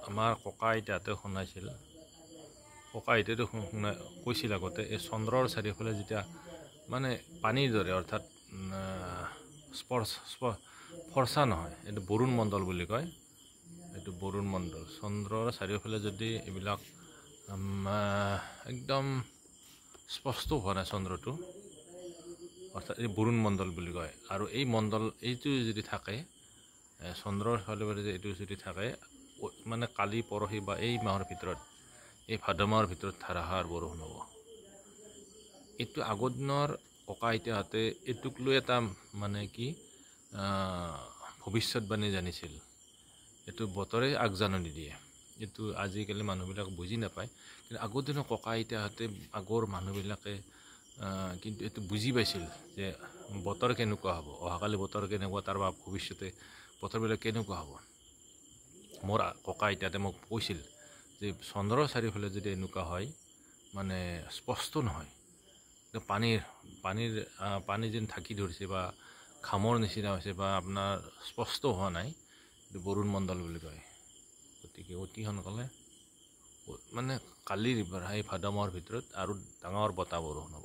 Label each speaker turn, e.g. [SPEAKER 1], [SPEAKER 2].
[SPEAKER 1] আমাৰ ককা আইতাহঁতে শুনাইছিল, ককা আইতাটো কৈছিল আগতে এই চন্দ্ৰৰ চাৰিওফালে যেতিয়া মানে পানীৰ দৰে অৰ্থাৎ ফৰ্চা নহয়, এইটো বৰুণ মণ্ডল বুলি কয়, এইটো বৰুণ মণ্ডল। চন্দ্ৰৰ চাৰিওফালে যদি এইবিলাক একদম স্পষ্ট হোৱা নাই চন্দ্ৰটো, অৰ্থাৎ এই বৰুণ মণ্ডল বুলি কয়। আৰু এই মণ্ডল এইটো যদি থাকে, চন্দ্ৰৰ ফালে যে এইটো যদি থাকে, মানে কালি পৰহি বা এই মাহৰ ভিতৰত, এই ভাদ মাহৰ ভিতৰত ধাৰাসাৰ বৰষুণ হ'ব। এইটো আগৰ দিনৰ ককা আইতাহঁতে এইটোক লৈ এটা মানে কি ভৱিষ্যতবাণী জানিছিল। এইটো বতৰে আগজাননী দিয়ে। এইটো আজিকালি মানুহবিলাক বুজি নাপায়, কিন্তু আগৰ দিনৰ ককা আইতাহঁতে আগৰ মানুহবিলাকে কিন্তু এইটো বুজি পাইছিল যে বতৰ কেনেকুৱা হ'ব, অহাকালি বতৰ কেনেকুৱা, তাৰ ভৱিষ্যতে বতৰবিলাক কেনেকুৱা হ'ব। মোৰ ককা আইতাহঁতে মোক কৈছিল যে চন্দ্ৰৰ চাৰিওফালে যদি এনেকুৱা হয়, মানে স্পষ্ট নহয়, পানী যেন ঢাকি ধৰিছে বা ঘামৰ নিচিনা হৈছে বা আপোনাৰ স্পষ্ট হোৱা নাই, এইটো বৰুণ মণ্ডল বুলি কয়। গতিকে অতি সোনকালে মানে কালিৰ এই ভাদ মাহৰ ভিতৰত আৰু ডাঙৰ বতাহ বৰষুণ হ'ব।